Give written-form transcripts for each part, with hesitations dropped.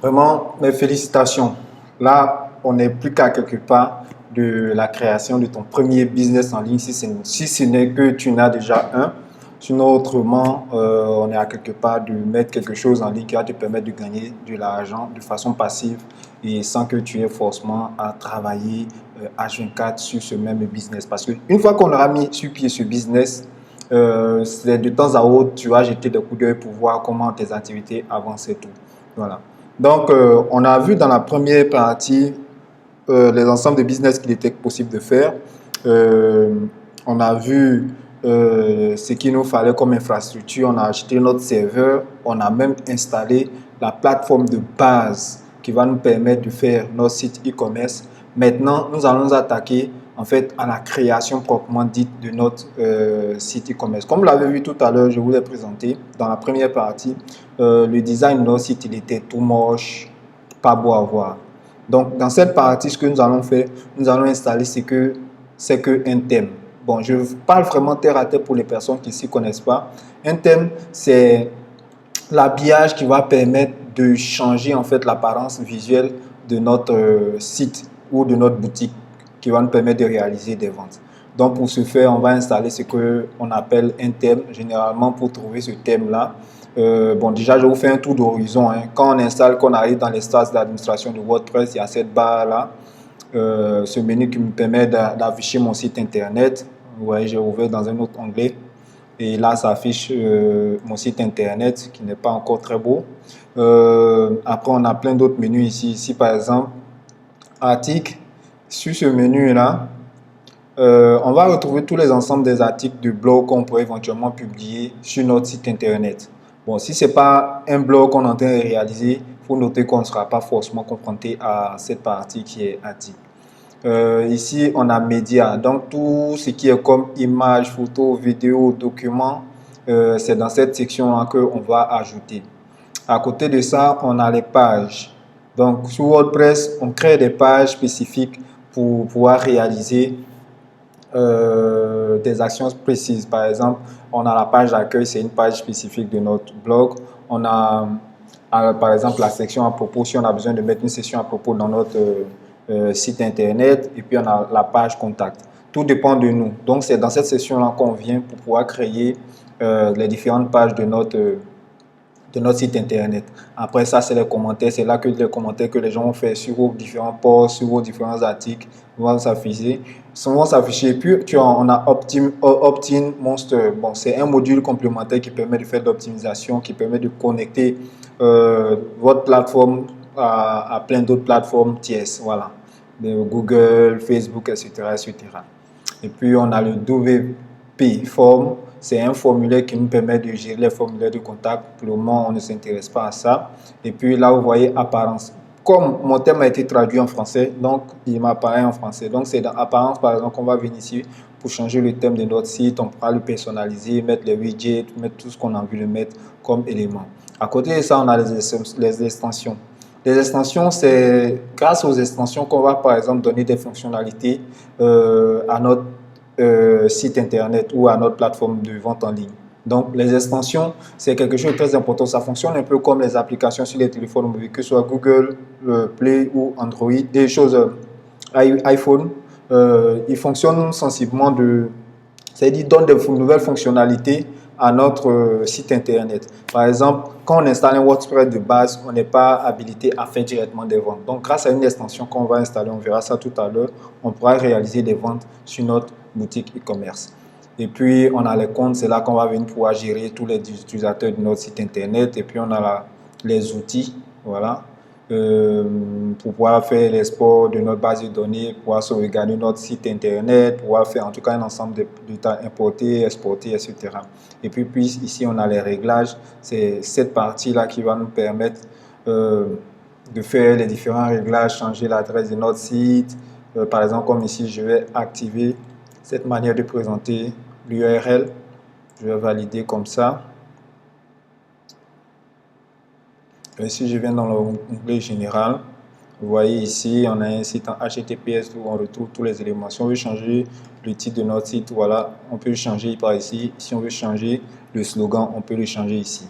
Vraiment, mes félicitations. Là, on n'est plus qu'à quelque part de la création de ton premier business en ligne, si ce n'est que tu n'as déjà un. Sinon, autrement, on est à quelque part de mettre quelque chose en ligne qui va te permettre de gagner de l'argent de façon passive et sans que tu aies forcément à travailler H24 sur ce même business. Parce qu'une fois qu'on aura mis sur pied ce business, c'est de temps à autre, tu vas jeter des coups d'œil pour voir comment tes activités avancent et tout. Voilà. Donc, on a vu dans la première partie les ensembles de business qu'il était possible de faire. Euh, on a vu ce qu'il nous fallait comme infrastructure. On a acheté notre serveur. On a même installé la plateforme de base qui va nous permettre de faire notre site e-commerce. Maintenant, nous allons nous attaquer en fait à la création proprement dite de notre site e-commerce. Comme vous l'avez vu tout à l'heure, je vous l'ai présenté dans la première partie. Le design de notre site, il était tout moche, pas beau à voir. Donc, dans cette partie, ce que nous allons faire, nous allons installer c'est que un thème. Bon, je parle vraiment terre à terre pour les personnes qui ne s'y connaissent pas. Un thème, c'est l'habillage qui va permettre de changer en fait l'apparence visuelle de notre site ou de notre boutique qui va nous permettre de réaliser des ventes. Donc pour ce faire, on va installer ce qu'on appelle un thème. Généralement, pour trouver ce thème-là, bon, déjà, je vous fais un tour d'horizon. Hein. Quand on installe, qu'on arrive dans l'espace d'administration de WordPress, il y a cette barre-là, ce menu qui me permet d'afficher mon site internet. Vous voyez, j'ai ouvert dans un autre onglet. Et là, ça affiche mon site internet qui n'est pas encore très beau. Après, on a plein d'autres menus ici. Ici, par exemple, articles. Sur ce menu-là, on va retrouver tous les ensembles des articles de blog qu'on pourrait éventuellement publier sur notre site internet. Bon, si ce n'est pas un blog qu'on est en train de réaliser, il faut noter qu'on ne sera pas forcément confronté à cette partie qui est article. Ici, on a médias. Donc, tout ce qui est comme images, photos, vidéos, documents, c'est dans cette section-là qu'on va ajouter. À côté de ça, on a les pages. Donc, sur WordPress, on crée des pages spécifiques pour pouvoir réaliser des actions précises. Par exemple, on a la page d'accueil, c'est une page spécifique de notre blog. On a, par exemple, la section à propos, si on a besoin de mettre une section à propos dans notre site internet. Et puis, on a la page contact. Tout dépend de nous. Donc, c'est dans cette section-là qu'on vient pour pouvoir créer les différentes pages de notre site internet. Après ça, c'est les commentaires. C'est là que les commentaires que les gens ont fait sur vos différents posts, sur vos différents articles vont s'afficher. Puis, on a Opt-in Monster. Bon, c'est un module complémentaire qui permet de faire de l'optimisation, qui permet de connecter votre plateforme à plein d'autres plateformes tierces. Voilà. De Google, Facebook, etc., etc. Et puis, on a le WP Form. C'est un formulaire qui nous permet de gérer les formulaires de contact. Pour le moment, on ne s'intéresse pas à ça. Et puis là, vous voyez apparence. Comme mon thème a été traduit en français, donc il m'apparaît en français. Donc c'est dans apparence, par exemple, qu'on va venir ici pour changer le thème de notre site. On pourra le personnaliser, mettre les widgets, mettre tout ce qu'on a envie de mettre comme élément. À côté de ça, on a les extensions. Les extensions, c'est grâce aux extensions qu'on va, par exemple, donner des fonctionnalités à notre site internet ou à notre plateforme de vente en ligne. Donc, les extensions, c'est quelque chose de très important. Ça fonctionne un peu comme les applications sur les téléphones mobiles, que ce soit Google Play ou Android, des choses iPhone. Ils fonctionnent sensiblement c'est-à-dire donnent des nouvelles fonctionnalités à notre site internet. Par exemple, quand on installe un WordPress de base, on n'est pas habilité à faire directement des ventes. Donc, grâce à une extension qu'on va installer, on verra ça tout à l'heure, on pourra réaliser des ventes sur notre boutique e-commerce. Et puis, on a les comptes, c'est là qu'on va venir pouvoir gérer tous les utilisateurs de notre site internet. Et puis, on a les outils, voilà, pour pouvoir faire l'export de notre base de données, pouvoir sauvegarder notre site internet, pouvoir faire en tout cas un ensemble de tas importer, exporter, etc. Et puis ici, on a les réglages. C'est cette partie-là qui va nous permettre de faire les différents réglages, changer l'adresse de notre site. Par exemple, comme ici, je vais activer cette manière de présenter l'URL. Je vais valider comme ça. Et si je viens dans l'onglet général, vous voyez ici, on a un site en HTTPS où on retrouve tous les éléments. Si on veut changer le titre de notre site, voilà, on peut le changer par ici. Si on veut changer le slogan, on peut le changer ici.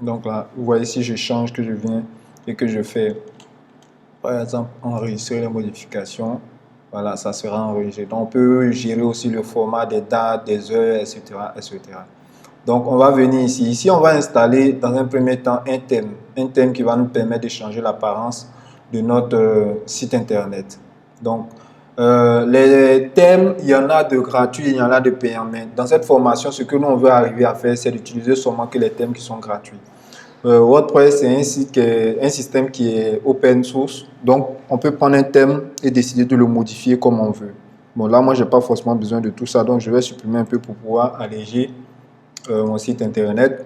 Donc là, vous voyez, si je change, que je viens et que je fais, par exemple, enregistrer les modifications, voilà, ça sera enregistré. Donc, on peut gérer aussi le format des dates, des heures, etc., etc. Donc, on va venir ici. Ici, on va installer dans un premier temps un thème qui va nous permettre de changer l'apparence de notre site internet. Donc, les thèmes, il y en a de gratuits, il y en a de payants. Mais dans cette formation, ce que nous on veut arriver à faire, c'est d'utiliser seulement que les thèmes qui sont gratuits. WordPress, c'est un système qui est open source. Donc, on peut prendre un thème et décider de le modifier comme on veut. Bon, là, moi, je n'ai pas forcément besoin de tout ça. Donc, je vais supprimer un peu pour pouvoir alléger mon site internet.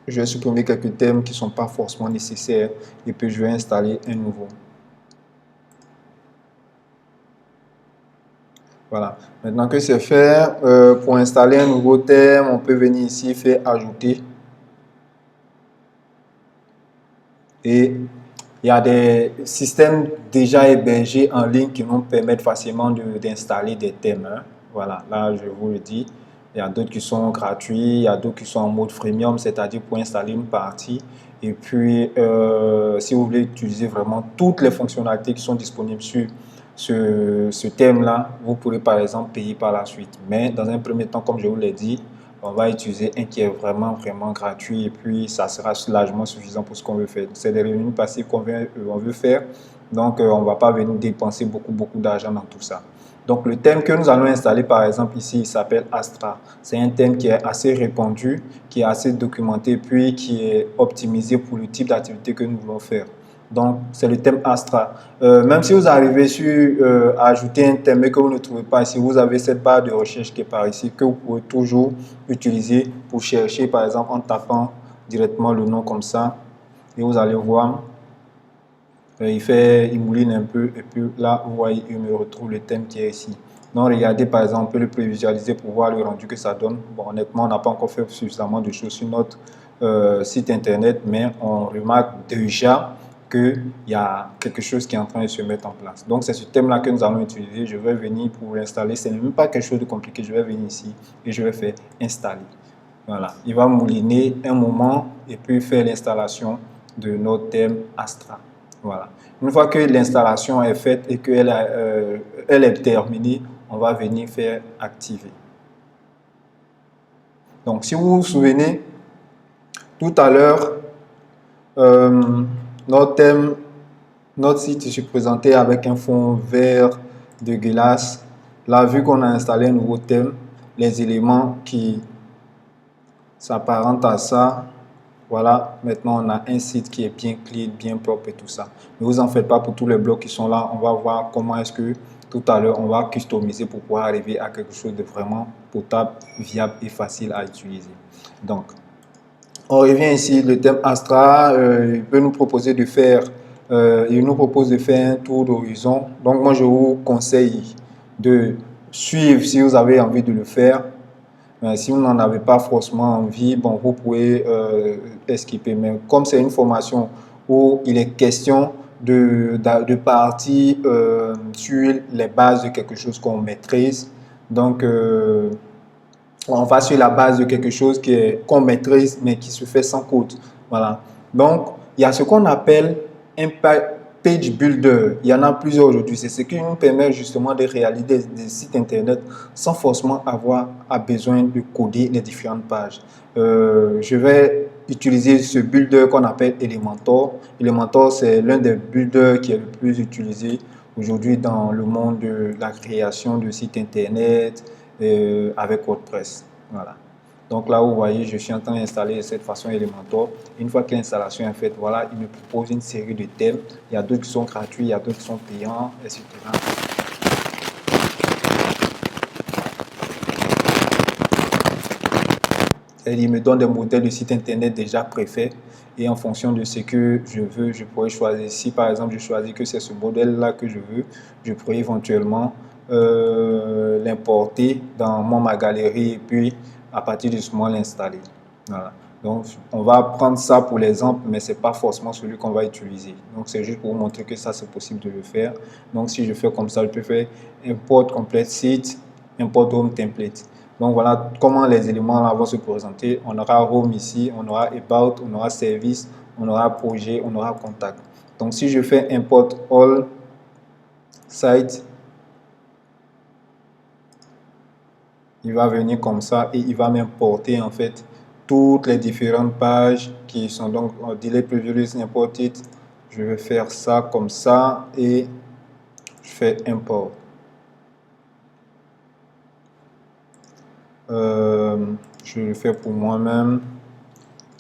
Je vais supprimer quelques thèmes qui ne sont pas forcément nécessaires et puis je vais installer un nouveau. Voilà. Maintenant que c'est fait, pour installer un nouveau thème, on peut venir ici faire ajouter. Et il y a des systèmes déjà hébergés en ligne qui nous permettent facilement d'installer des thèmes. Hein. Voilà, là je vous le dis. Il y a d'autres qui sont gratuits, il y a d'autres qui sont en mode freemium, c'est-à-dire pour installer une partie. Et puis, si vous voulez utiliser vraiment toutes les fonctionnalités qui sont disponibles sur ce thème-là, vous pourrez par exemple payer par la suite. Mais dans un premier temps, comme je vous l'ai dit, on va utiliser un qui est vraiment gratuit et puis ça sera largement suffisant pour ce qu'on veut faire. C'est des revenus passifs qu'on veut faire, donc on ne va pas venir dépenser beaucoup d'argent dans tout ça. Donc le thème que nous allons installer par exemple ici, il s'appelle Astra. C'est un thème qui est assez répandu, qui est assez documenté, puis qui est optimisé pour le type d'activité que nous voulons faire. Donc, c'est le thème Astra. Même si vous arrivez à ajouter un thème et que vous ne trouvez pas ici, vous avez cette barre de recherche qui est par ici que vous pouvez toujours utiliser pour chercher, par exemple, en tapant directement le nom comme ça. Et vous allez voir, il mouline un peu et puis là, vous voyez, il me retrouve le thème qui est ici. Donc, regardez, par exemple, on peut le prévisualiser pour voir le rendu que ça donne. Bon, honnêtement, on n'a pas encore fait suffisamment de choses sur notre site internet, mais on remarque déjà qu'il y a quelque chose qui est en train de se mettre en place. Donc, c'est ce thème-là que nous allons utiliser. Je vais venir pour l'installer. Ce n'est même pas quelque chose de compliqué. Je vais venir ici et je vais faire installer. Voilà. Il va mouliner un moment et puis faire l'installation de notre thème Astra. Voilà. Une fois que l'installation est faite et qu'elle elle est terminée, on va venir faire activer. Donc, si vous vous souvenez, tout à l'heure, notre thème, notre site se présentait avec un fond vert dégueulasse. Là, vu qu'on a installé un nouveau thème, les éléments qui s'apparentent à ça, voilà, maintenant on a un site qui est bien clean, bien propre et tout ça. Ne vous en faites pas pour tous les blocs qui sont là. On va voir comment est-ce que tout à l'heure on va customiser pour pouvoir arriver à quelque chose de vraiment potable, viable et facile à utiliser. Donc, on revient ici, le thème Astra, il peut nous proposer de faire, il nous propose de faire un tour d'horizon. Donc moi je vous conseille de suivre si vous avez envie de le faire. Si vous n'en avez pas forcément envie, bon, vous pouvez esquiper. Mais comme c'est une formation où il est question de partir sur les bases de quelque chose qu'on maîtrise, donc on va sur la base de quelque chose qu'on maîtrise mais qui se fait sans code. Voilà. Donc, il y a ce qu'on appelle un page builder. Il y en a plusieurs aujourd'hui. C'est ce qui nous permet justement de réaliser des sites internet sans forcément avoir besoin de coder les différentes pages. Je vais utiliser ce builder qu'on appelle Elementor. Elementor, c'est l'un des builders qui est le plus utilisé aujourd'hui dans le monde de la création de sites internet, avec WordPress. Voilà. Donc là, vous voyez, je suis en train d'installer de cette façon Elementor. Une fois que l'installation est faite, voilà, il me propose une série de thèmes. Il y a d'autres qui sont gratuits, il y a d'autres qui sont payants, etc. Et il me donne des modèles de sites internet déjà préfaits. Et en fonction de ce que je veux, je pourrais choisir. Si par exemple, je choisis que c'est ce modèle-là que je veux, je pourrais éventuellement l'importer dans ma galerie et puis à partir de ce moment l'installer. Voilà. Donc on va prendre ça pour l'exemple, mais ce n'est pas forcément celui qu'on va utiliser. Donc c'est juste pour vous montrer que ça c'est possible de le faire. Donc si je fais comme ça, je peux faire import complete site, import home template. Donc voilà comment les éléments là vont se présenter. On aura Home ici, on aura About, on aura Service, on aura Projet, on aura Contact. Donc si je fais Import All Site, il va venir comme ça et il va m'importer en fait toutes les différentes pages qui sont donc Delete Previously Imported. Je vais faire ça comme ça et je fais Import. Je le fais pour moi-même.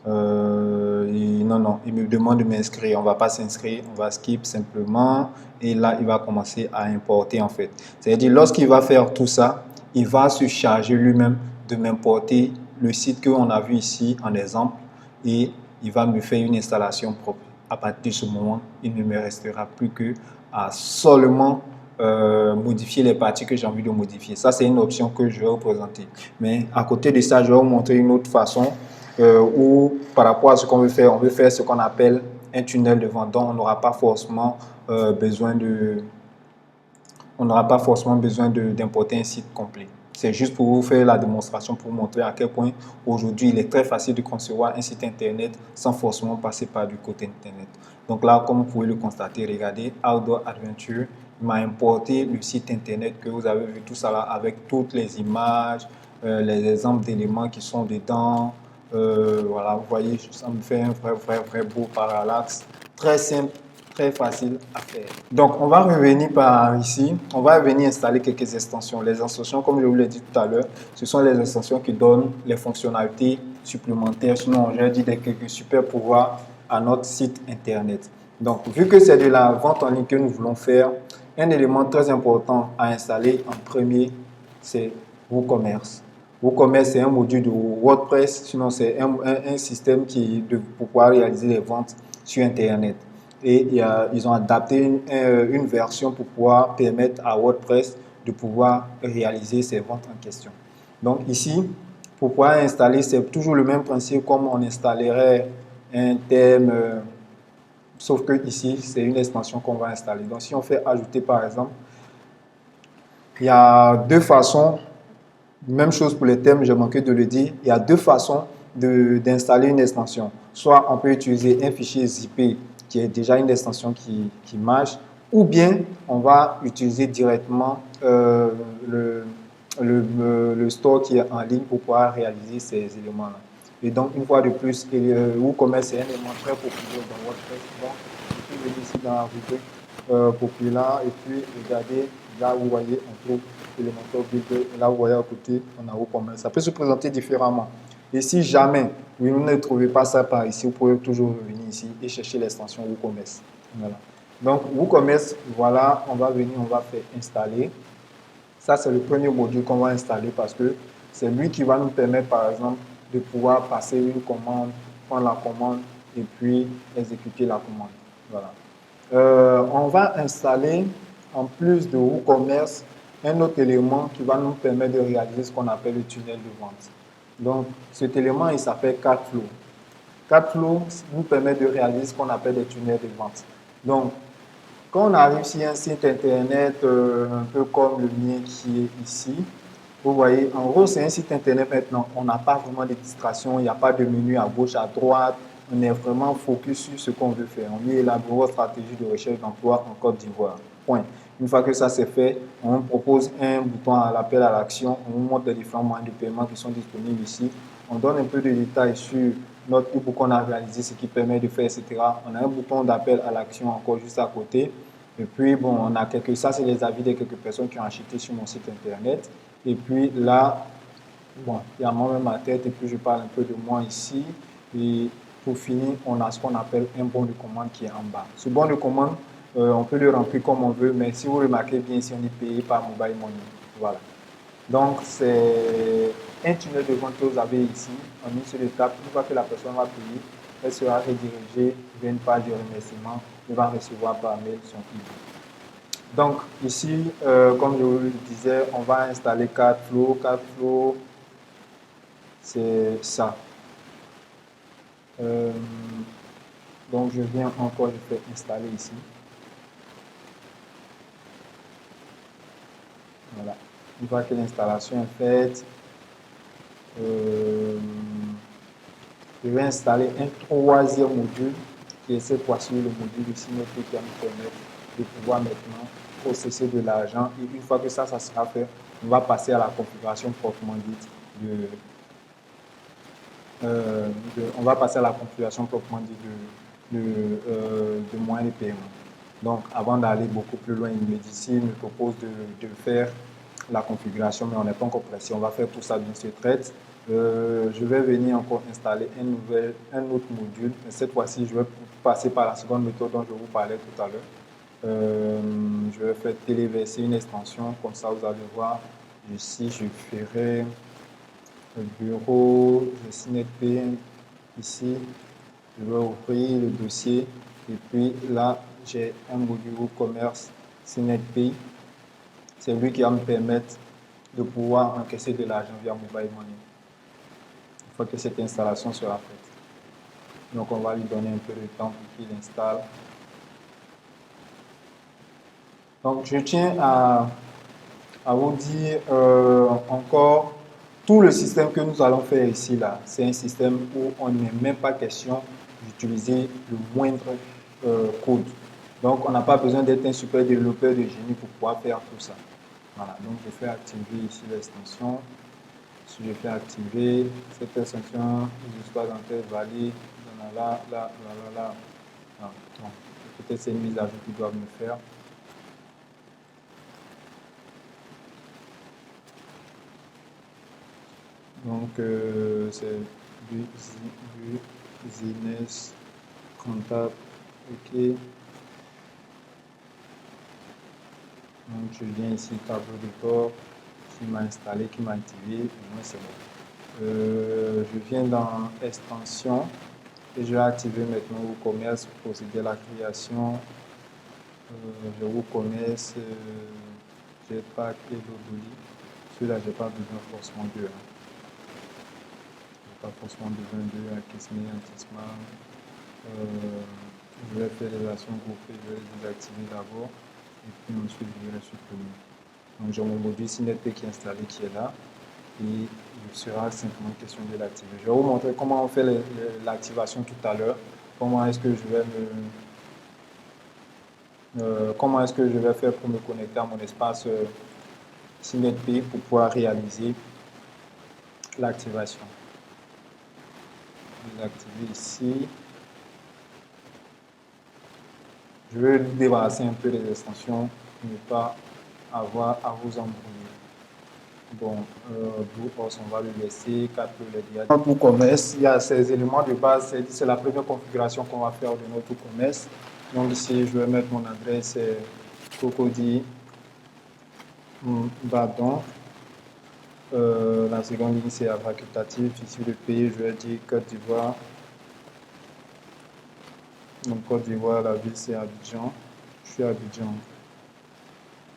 Non, il me demande de m'inscrire. On va pas s'inscrire, on va skip simplement. Et là, il va commencer à importer en fait. C'est-à-dire, lorsqu'il va faire tout ça, il va se charger lui-même de m'importer le site qu'on a vu ici en exemple. Et il va me faire une installation propre. À partir de ce moment, il ne me restera plus que à seulement modifier les parties que j'ai envie de modifier. Ça, c'est une option que je vais vous présenter. Mais à côté de ça, je vais vous montrer une autre façon où par rapport à ce qu'on veut faire, on veut faire ce qu'on appelle un tunnel de vente. Donc, on n'aura pas forcément besoin d'importer un site complet. C'est juste pour vous faire la démonstration, pour vous montrer à quel point aujourd'hui il est très facile de concevoir un site internet sans forcément passer par du côté internet. Donc là, comme vous pouvez le constater, regardez, Outdoor Adventure m'a importé le site internet que vous avez vu, tout ça là, avec toutes les images, les exemples d'éléments qui sont dedans. Voilà, vous voyez, ça me fait un vrai beau parallaxe. Très simple, très facile à faire. Donc, on va revenir par ici. On va venir installer quelques extensions. Les extensions, comme je vous l'ai dit tout à l'heure, ce sont les extensions qui donnent les fonctionnalités supplémentaires. Sinon, j'ai dit quelques super pouvoirs à notre site internet. Donc, vu que c'est de la vente en ligne que nous voulons faire, un élément très important à installer en premier, c'est WooCommerce. WooCommerce, c'est un module de WordPress, sinon c'est un système pour pouvoir réaliser les ventes sur Internet. Et ils ont adapté une version pour pouvoir permettre à WordPress de pouvoir réaliser ces ventes en question. Donc ici, pour pouvoir installer, c'est toujours le même principe comme on installerait un thème, sauf que ici, c'est une extension qu'on va installer. Donc si on fait ajouter par exemple, il y a deux façons. Même chose pour les thèmes, j'ai manqué de le dire. Il y a deux façons d'installer une extension. Soit on peut utiliser un fichier zippé qui est déjà une extension qui marche, ou bien on va utiliser directement le store qui est en ligne pour pouvoir réaliser ces éléments-là. Et donc, une fois de plus, WooCommerce est un élément très populaire dans WordPress. Donc, je vais venir ici dans la rubrique populaire et puis regardez, là vous voyez, on trouve Elementor Builder. Et là, vous voyez à côté, on a WooCommerce. Ça peut se présenter différemment. Et si jamais vous ne trouvez pas ça par ici, vous pouvez toujours revenir ici et chercher l'extension WooCommerce. Voilà. Donc, WooCommerce, voilà, on va venir, on va faire installer. Ça, c'est le premier module qu'on va installer parce que c'est lui qui va nous permettre, par exemple, de pouvoir passer une commande, prendre la commande et puis exécuter la commande. Voilà. On va installer, en plus de WooCommerce, un autre élément qui va nous permettre de réaliser ce qu'on appelle le tunnel de vente. Donc, cet élément, il s'appelle Cardflow. Cardflow nous permet de réaliser ce qu'on appelle des tunnels de vente. Donc, quand on arrive sur un site internet un peu comme le mien qui est ici, vous voyez, en gros, c'est un site internet maintenant. On n'a pas vraiment de distractions, il n'y a pas de menu à gauche, à droite. On est vraiment focus sur ce qu'on veut faire. On veut élaborer une stratégie de recherche d'emploi en Côte d'Ivoire. Point. Une fois que ça c'est fait, on propose un bouton à l'appel à l'action. On vous montre les différents moyens de paiement qui sont disponibles ici. On donne un peu de détails sur notre e-book qu'on a réalisé, ce qui permet de faire, etc. On a un bouton d'appel à l'action encore juste à côté. Et puis, bon, on a ça c'est les avis de quelques personnes qui ont acheté sur mon site internet. Et puis là, bon, il y a moi-même ma tête et puis je parle un peu de moi ici. Et pour finir, on a ce qu'on appelle un bon de commande qui est en bas. Ce bon de commande, on peut le remplir comme on veut, mais si vous remarquez bien, ici, on est payé par Mobile Money. Voilà. Donc, c'est un tunnel de vente que vous avez ici, en une seule étape. Une fois que la personne va payer, elle sera redirigée vers une page de remerciement. Elle va recevoir par mail son e-book. Donc, ici, comme je vous le disais, on va installer Cardflow. Cardflow, c'est ça. Donc, je viens encore, je fais installer ici. Voilà. Une fois que l'installation est faite, Je vais installer un troisième module qui est cette fois-ci le module de symétrie qui va me permettre de pouvoir maintenant processer de l'argent. Et une fois que ça sera fait, on va passer à la configuration proprement dite on va passer à la configuration proprement dite de moyens de paiement. Donc, avant d'aller beaucoup plus loin, il me dit ici, il me propose de faire la configuration, mais on n'est pas encore pressé. On va faire tout ça d'une seule traite. Je vais venir encore installer un autre module. Cette fois-ci, je vais passer par la seconde méthode dont je vous parlais tout à l'heure. Je vais faire téléverser une extension. Comme ça, vous allez voir. Ici, je ferai le bureau de SynetPay. Ici, je vais ouvrir le dossier. Et puis là, j'ai un module commerce SynetPay. C'est lui qui va me permettre de pouvoir encaisser de l'argent via Mobile Money. Une fois que cette installation sera faite. Donc, on va lui donner un peu de temps pour qu'il installe. Donc, je tiens à vous dire encore, tout le système que nous allons faire ici, là, c'est un système où on n'est même pas question d'utiliser le moindre code. Donc, on n'a pas besoin d'être un super développeur de génie pour pouvoir faire tout ça. Voilà, donc je fais activer ici l'extension. Si je fais activer cette extension, l'histoire d'entrée valide, là. Peut-être c'est une mise à jour qu'ils doivent me faire. Donc, c'est business comptable. OK. Donc, je viens ici, tableau de bord, qui m'a installé, qui m'a activé. Et moi, c'est bon. Je viens dans extension et je vais activer maintenant WooCommerce pour procéder à la création. Je WooCommerce, Jetpack et Lodoli. Celui-là, je n'ai pas besoin forcément d'eux. Pas forcément besoin de Akisme, Antismart. Je vais faire les actions groupées, je vais les désactiver d'abord et puis ensuite je vais les supprimer. Donc j'ai mon module SynetPay qui est installé, qui est là et il sera simplement question de l'activer. Je vais vous montrer comment on fait l'activation tout à l'heure, comment est-ce que je vais faire pour me connecter à mon espace SynetPay pour pouvoir réaliser l'activation. Je vais l'activer ici. Je vais débarrasser un peu les extensions pour ne pas avoir à vous embrouiller. Bon, on va le laisser, 4 LED. Pour commerce, il y a ces éléments de base, c'est la première configuration qu'on va faire de notre commerce. Donc ici, je vais mettre mon adresse Cocody Badon. La seconde ligne, c'est à facultatif. Ici, le pays, je vais dire Côte d'Ivoire. Donc, Côte d'Ivoire, la ville, c'est Abidjan. Je suis à Abidjan.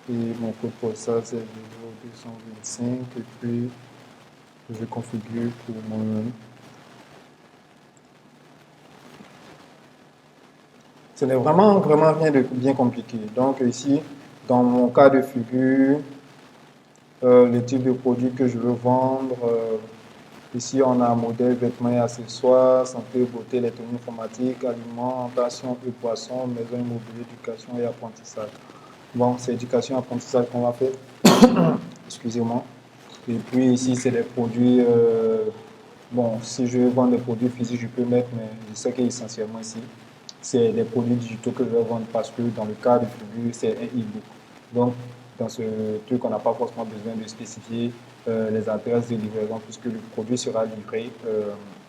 Et mon code postal, c'est 225. Et puis, je configure pour moi-même. Ce n'est vraiment rien de bien compliqué. Donc, ici, dans mon cas de figure, le type de produit que je veux vendre. Ici, on a modèle, vêtements et accessoires, santé, beauté, électronique, informatique, alimentation et poissons, maison immobilier, éducation et apprentissage. Bon, c'est éducation et apprentissage qu'on va faire. Excusez-moi. Et puis ici, c'est des produits. Bon, si je veux vendre des produits physiques, je peux mettre, mais je sais qu'essentiellement ici, c'est des produits digitaux que je vais vendre parce que dans le cas de figure, c'est un e-book. Donc, dans ce truc, on n'a pas forcément besoin de spécifier les adresses de livraison puisque le produit sera livré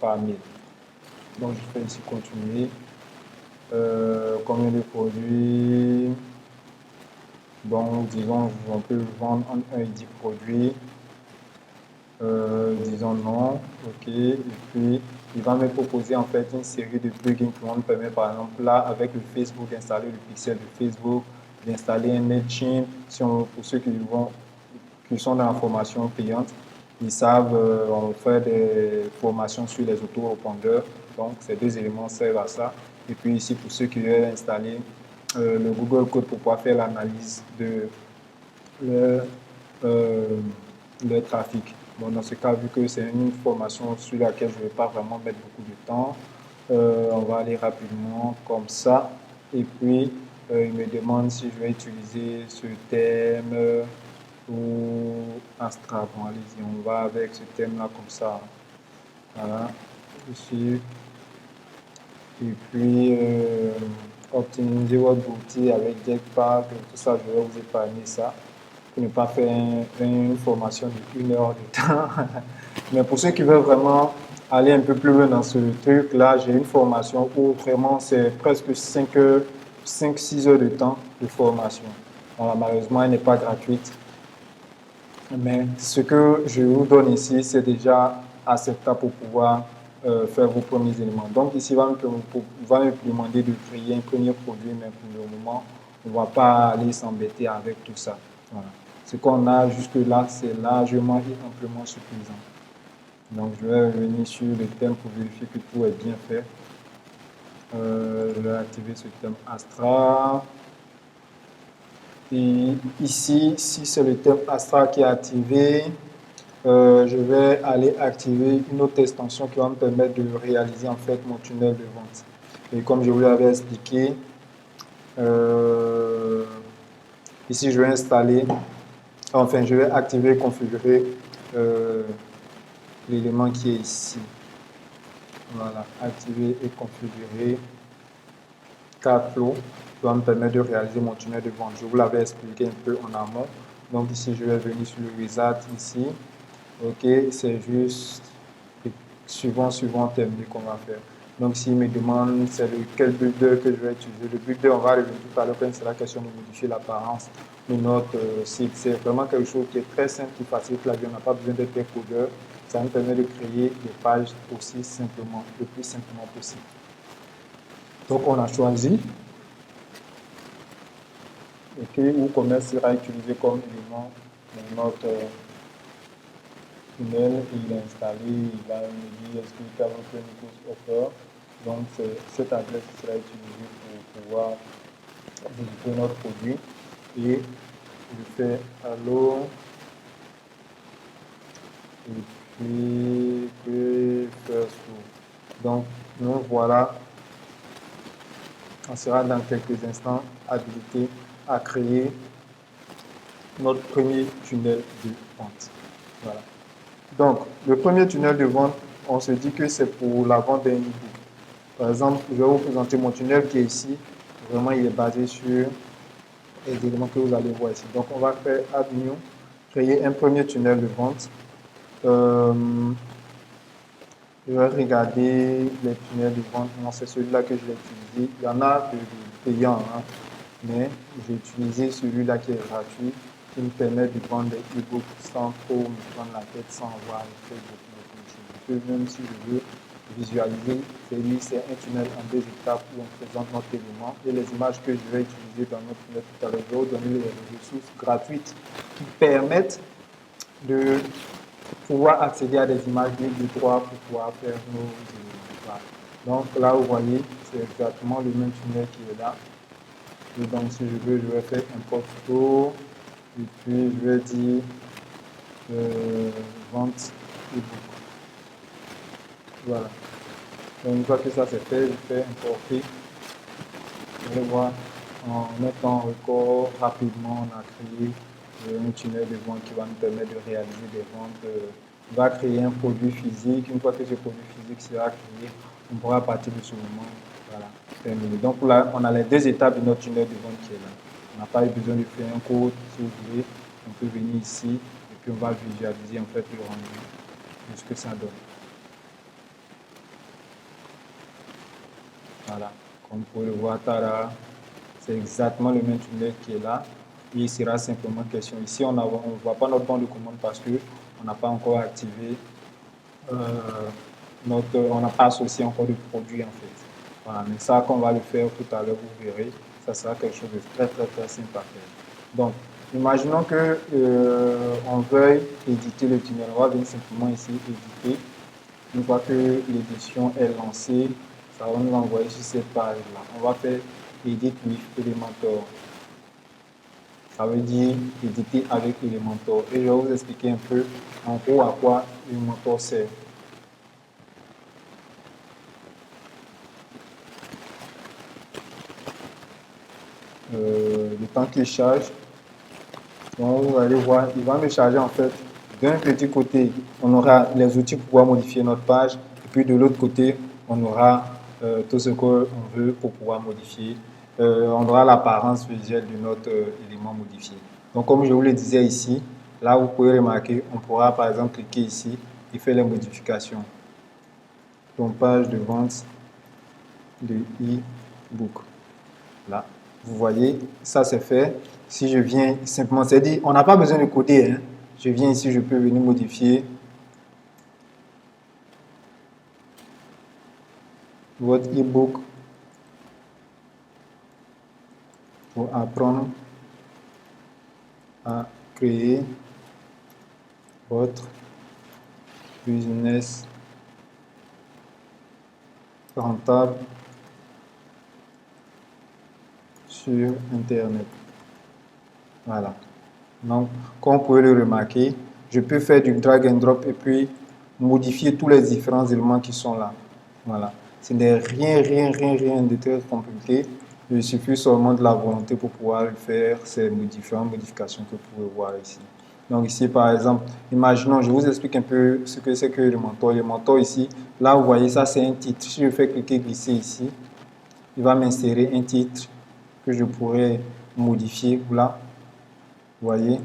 par mail. Donc, je fais ici continuer. Combien de produits? Bon, disons, on peut vendre un et 10 produits. Disons non, ok, et puis il va me proposer en fait une série de plugins qui vont me permettre par exemple là avec le Facebook d'installer le pixel de Facebook, d'installer un Mailchimp. Pour ceux qui sont dans la formation payante, ils savent on fait des formations sur les auto-répondeurs, donc ces deux éléments servent à ça. Et puis ici pour ceux qui veulent installer le Google Code pour pouvoir faire l'analyse de leur trafic. Bon, dans ce cas, vu que c'est une formation sur laquelle je ne vais pas vraiment mettre beaucoup de temps, on va aller rapidement comme ça. Et puis, il me demande si je vais utiliser ce thème ou Astra. Bon, allez-y, on va avec ce thème-là comme ça. Voilà, ici. Et puis, optimiser votre outil avec Jetpack, tout ça, je vais vous épargner ça pour ne pas faire une formation de 1 heure de temps. Mais pour ceux qui veulent vraiment aller un peu plus loin dans ce truc-là, j'ai une formation où vraiment c'est presque 5-6 heures de temps de formation. Bon, malheureusement, elle n'est pas gratuite. Mais ce que je vous donne ici, c'est déjà acceptable pour pouvoir faire vos premiers éléments. Donc ici, il va me demander de créer un premier produit, mais pour le moment, on ne va pas aller s'embêter avec tout ça. Voilà. Ce qu'on a jusque-là, c'est largement et amplement suffisant. Donc je vais revenir sur le thème pour vérifier que tout est bien fait. Je vais activer ce thème Astra. Et ici, si c'est le thème Astra qui est activé, je vais aller activer une autre extension qui va me permettre de réaliser en fait mon tunnel de vente. Et comme je vous l'avais expliqué, ici je vais installer, enfin je vais activer et configurer l'élément qui est ici. Voilà, activer et configurer Carflow qui va me permettre de réaliser mon tunnel de vente. Je vous l'avais expliqué un peu en amont. Donc ici je vais venir sur le wizard ici. Ok, c'est juste suivant terminé qu'on va faire. Donc s'il me demande c'est quel builder que je vais utiliser, le builder on va revenir tout à l'heure quand c'est la question de modifier l'apparence de notre site. C'est vraiment quelque chose qui est très simple, qui facilite la vie, on n'a pas besoin d'être un codeur. Ça nous permet de créer des pages aussi simplement, le plus simplement possible. Donc on a choisi et où commerce sera utilisé comme élément de notre tunnel, il est installé, il va me dire est-ce que tu as votre offer. Donc cette adresse sera utilisée pour pouvoir visiter notre produit et je fais allo et puis first. Donc nous voilà, on sera dans quelques instants habilité à créer notre premier tunnel de vente. Voilà. Donc, le premier tunnel de vente, on se dit que c'est pour la vente d'un e-book. Par exemple, je vais vous présenter mon tunnel qui est ici. Vraiment, il est basé sur les éléments que vous allez voir ici. Donc, on va faire Add New, créer un premier tunnel de vente. Je vais regarder les tunnels de vente. Moi, c'est celui-là que je vais utiliser. Il y en a de payants, hein, mais j'ai utilisé celui-là qui est gratuit, qui me permet de vendre des e-books sans trop me prendre la tête, sans avoir fait beaucoup de choses. Même si je veux visualiser, c'est un tunnel en 2 étapes où on présente notre élément et les images que je vais utiliser dans notre tunnel tout à l'heure. Je vais vous donner les ressources gratuites qui permettent de pouvoir accéder à des images de droit pour pouvoir faire nos éléments. Donc là, vous voyez, c'est exactement le même tunnel qui est là. Et donc, si je veux, je vais faire import photo et puis je vais dire vente ebook. Voilà. Donc, une fois que ça c'est fait, je fais importer. Vous allez voir, en un temps record, rapidement, on a créé un tunnel de vente qui va nous permettre de réaliser des ventes. On va créer un produit physique. Une fois que ce produit physique sera créé, on pourra à partir de ce moment, voilà, terminer. Donc là, on a les 2 étapes de notre tunnel de vente qui est là. On n'a pas eu besoin de faire un code, si vous voulez. On peut venir ici et puis on va visualiser en fait le rendu de ce que ça donne. Voilà, comme vous pouvez le voir, c'est exactement le même tunnel qui est là. Et il sera simplement question. Ici, on ne voit pas notre banc de commande parce qu'on n'a pas encore activé on n'a pas associé encore de produit en fait. Voilà, mais ça, quand on va le faire tout à l'heure, vous verrez, ça sera quelque chose de très simple à faire. Donc, imaginons que on veuille éditer le tunnel. On va venir simplement ici éditer. Une fois que l'édition est lancée, ça va nous envoyer sur cette page-là. On va faire Edit with Elementor. Ça veut dire éditer avec Elementor. Et je vais vous expliquer un peu en gros à quoi Elementor sert. Le temps qu'il charge, donc vous allez voir, il va me charger en fait. D'un petit côté, on aura les outils pour pouvoir modifier notre page. Et puis de l'autre côté, on aura tout ce qu'on veut pour pouvoir modifier. On aura l'apparence visuelle de notre élément modifié. Donc comme je vous le disais ici, là vous pouvez remarquer, on pourra par exemple cliquer ici et faire les modifications. Donc page de vente de e-book. Là, vous voyez, ça c'est fait. Si je viens simplement, c'est dit, on n'a pas besoin de coder. Hein. Je viens ici, je peux venir modifier votre e-book pour apprendre à créer votre business rentable sur Internet. Voilà. Donc, comme vous pouvez le remarquer, je peux faire du drag and drop et puis modifier tous les différents éléments qui sont là. Voilà. Ce n'est rien de très compliqué. Il suffit seulement de la volonté pour pouvoir faire ces différentes modifications que vous pouvez voir ici. Donc ici, par exemple, imaginons, je vous explique un peu ce que c'est que le mentor. Le mentor ici, là, vous voyez, ça, c'est un titre. Si je fais cliquer, glisser ici, il va m'insérer un titre que je pourrais modifier là. Vous voyez?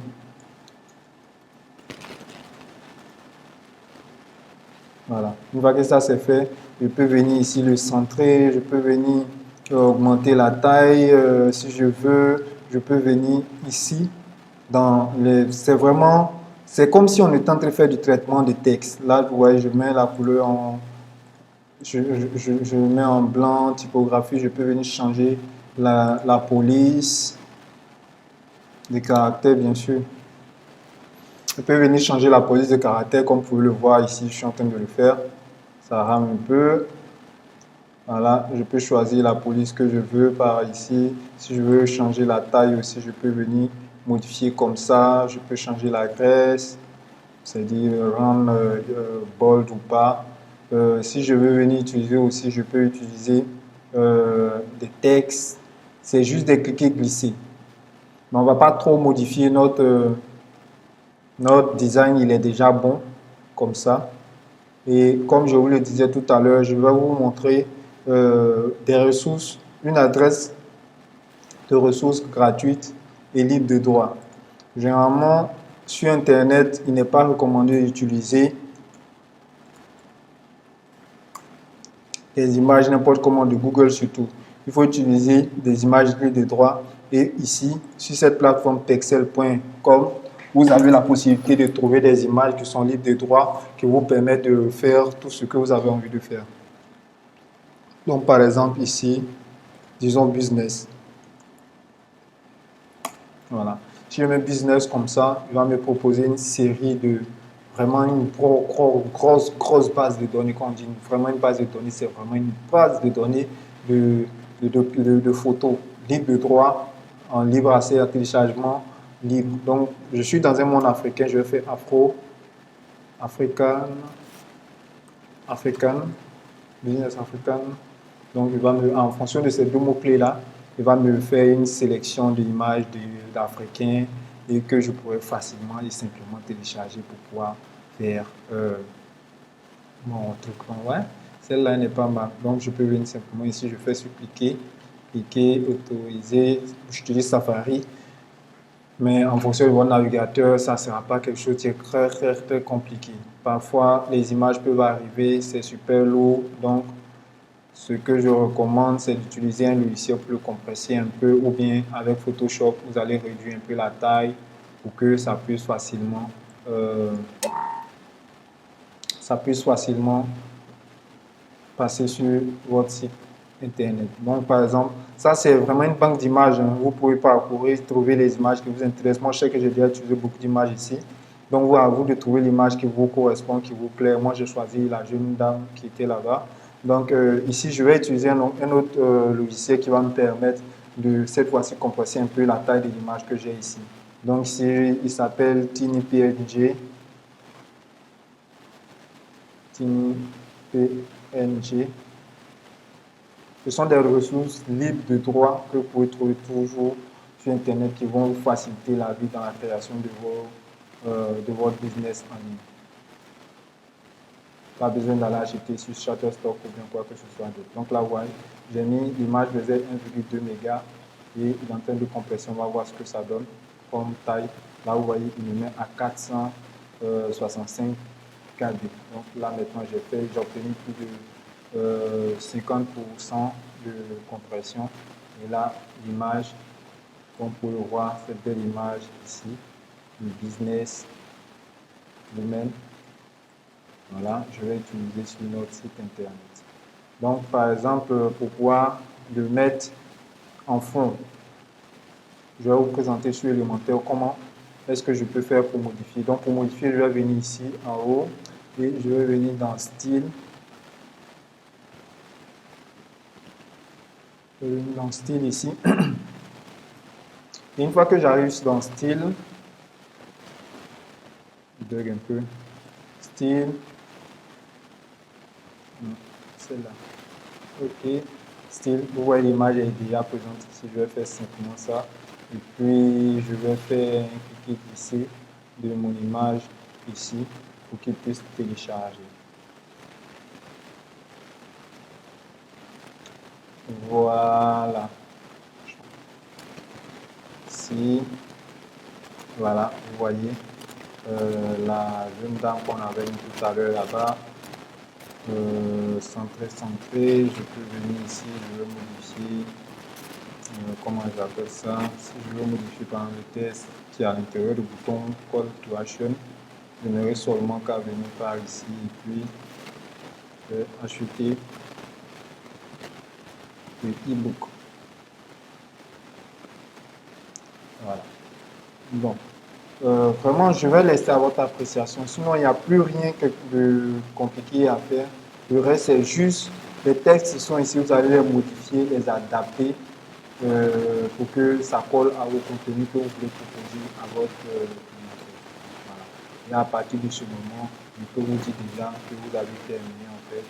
Voilà. Une fois que ça c'est fait, je peux venir ici le centrer, je peux venir augmenter la taille si je veux. Je peux venir ici dans les. C'est comme si on était en train de faire du traitement de texte. Là, vous voyez, je mets la couleur en. Je mets en blanc, typographie, je peux venir changer la police, des caractères bien sûr. Je peux venir changer la police de caractère comme vous pouvez le voir ici, je suis en train de le faire. Ça rame un peu. Voilà, je peux choisir la police que je veux par ici. Si je veux changer la taille aussi, je peux venir modifier comme ça. Je peux changer la graisse, c'est-à-dire rendre bold ou pas. Si je veux venir utiliser aussi, je peux utiliser des textes. C'est juste des cliquer glisser. Mais on ne va pas trop modifier notre design, il est déjà bon comme ça. Et comme je vous le disais tout à l'heure, je vais vous montrer des ressources, une adresse de ressources gratuites et libre de droit. Généralement, sur Internet, il n'est pas recommandé d'utiliser des images n'importe comment de Google surtout. Il faut utiliser des images libres de droit. Et ici, sur cette plateforme pexel.com, vous avez la possibilité de trouver des images qui sont libres de droit, qui vous permettent de faire tout ce que vous avez envie de faire. Donc, par exemple, ici, disons business. Voilà. Si je mets business comme ça, il va me proposer une série de vraiment une grosse base de données. Quand on dit vraiment une base de données, c'est vraiment une base de données de photos libres de droit, en libre accès à téléchargement libre. Donc, je suis dans un monde africain, je vais faire African, business africain. Donc, il va en fonction de ces deux mots-clés là, il va me faire une sélection d'images d'Africains et que je pourrais facilement et simplement télécharger pour pouvoir faire mon truc. Ouais, celle-là n'est pas mal. Donc, je peux venir simplement ici, je fais sur cliquer, autoriser. J'utilise Safari. Mais en fonction de votre navigateur, ça ne sera pas quelque chose qui est très compliqué. Parfois, les images peuvent arriver, c'est super lourd. Donc, ce que je recommande, c'est d'utiliser un logiciel pour le compresser un peu, ou bien avec Photoshop, vous allez réduire un peu la taille pour que ça puisse facilement passer sur votre site internet. Donc, par exemple, ça c'est vraiment une banque d'images. Hein. Vous pouvez parcourir, trouver les images qui vous intéressent. Moi, je sais que j'ai déjà utilisé beaucoup d'images ici. Donc, à vous de trouver l'image qui vous correspond, qui vous plaît. Moi, j'ai choisi la jeune dame qui était là-bas. Donc, ici, je vais utiliser un autre logiciel qui va me permettre de cette fois-ci compresser un peu la taille de l'image que j'ai ici. Donc ici, il s'appelle TinyPNG. TinyPNG. Ce sont des ressources libres de droit que vous pouvez trouver toujours sur Internet qui vont vous faciliter la vie dans la création de votre business en ligne. Pas besoin d'aller acheter sur Shutterstock ou bien quoi que ce soit d'autre. Donc là, voilà, j'ai mis l'image de Z 1,2 mégas et il est en train de compresser. On va voir ce que ça donne comme taille. Là, vous voyez, il me met à 465 KB. Donc là, maintenant, j'ai obtenu plus de 50% de compression. Et là, l'image, comme vous pouvez le voir, cette belle image ici, du business lui-même. Voilà, je vais utiliser sur notre site internet. Donc, par exemple, pour pouvoir le mettre en fond, je vais vous présenter sur Elementor comment est-ce que je peux faire pour modifier. Donc, pour modifier, je vais venir ici en haut et je vais venir dans Style. Je vais venir dans Style ici. Et une fois que j'arrive dans Style, je bug un peu. Style. Celle-là. OK. Style, vous voyez l'image est déjà présente ici. Je vais faire simplement ça. Et puis, je vais faire un clic ici de mon image ici pour qu'il puisse télécharger. Voilà. Ici, voilà, vous voyez la jeune dame qu'on avait mis tout à l'heure là-bas. Centré. Je peux venir ici, je vais modifier. Comment j'appelle ça? Si je veux modifier par le test qui est à l'intérieur du bouton Call to Action, je n'aurai seulement qu'à venir par ici et puis acheter le e-book. Voilà. Bon. Vraiment, je vais laisser à votre appréciation. Sinon, il n'y a plus rien de compliqué à faire. Le reste, c'est juste les textes qui sont ici. Vous allez les modifier, les adapter pour que ça colle à vos contenus que vous voulez proposer à votre clientèle. Voilà. Et à partir de ce moment, je peux vous dire déjà que vous avez terminé en fait.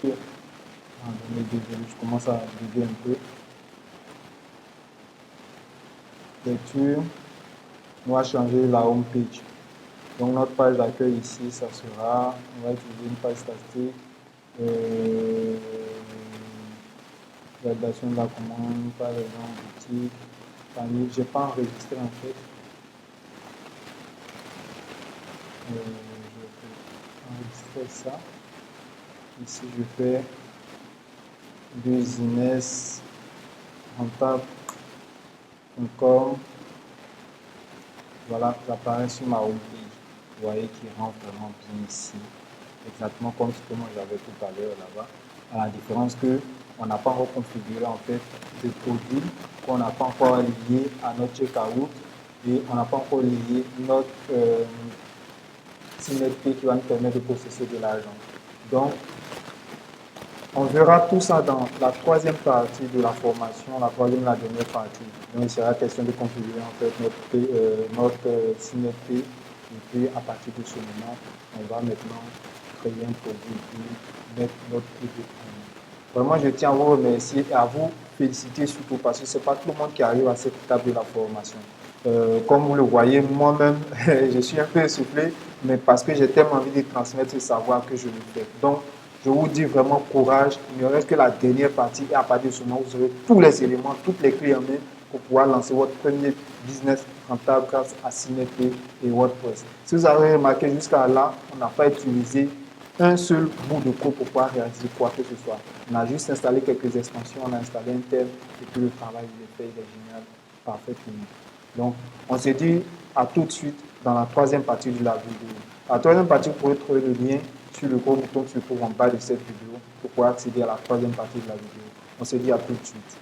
Je commence à bugger un peu. Lecture. On va changer la home page. Donc notre page d'accueil ici, ça sera, on va utiliser une page statique, validation de la commande, par exemple, boutique, famille. Je n'ai pas enregistré en fait. Je vais enregistrer ça. Ici, je fais business rentable.com. Voilà, j'apparais sur ma home page. Vous voyez qu'il rentre vraiment bien ici. Exactement comme ce que moi j'avais tout à l'heure là-bas. À la différence que on n'a pas encore configuré en fait des produits qu'on n'a pas encore lié à notre checkout et on n'a pas encore lié notre symétrie qui va nous permettre de processer de l'argent. Donc, on verra tout ça dans la troisième partie de la formation, la troisième et la dernière partie. Donc, il sera question de configurer en fait notre symétrie et puis à partir de ce moment, on va maintenant créer un produit et puis mettre notre produit en ligne. Vraiment, je tiens à vous remercier et à vous féliciter surtout parce que ce n'est pas tout le monde qui arrive à cette étape de la formation. Comme vous le voyez, moi-même, je suis un peu essoufflé, mais parce que j'ai tellement envie de transmettre ce savoir que je le fais. Donc, je vous dis vraiment courage. Il ne reste que la dernière partie et à partir de ce moment, vous aurez tous les éléments, toutes les clés en main pour pouvoir lancer votre premier business rentable grâce à Symétrie et WordPress. Si vous avez remarqué jusqu'à là, on n'a pas utilisé un seul bout de code pour pouvoir réaliser quoi que ce soit. On a juste installé quelques extensions, on a installé un thème et puis le travail il est fait, il est génial, parfaitement. Donc, on se dit à tout de suite dans la troisième partie de la vidéo. La troisième partie, vous pouvez trouver le lien sur le gros bouton qui se trouve en bas de cette vidéo pour pouvoir accéder à la troisième partie de la vidéo. On se dit à tout de suite.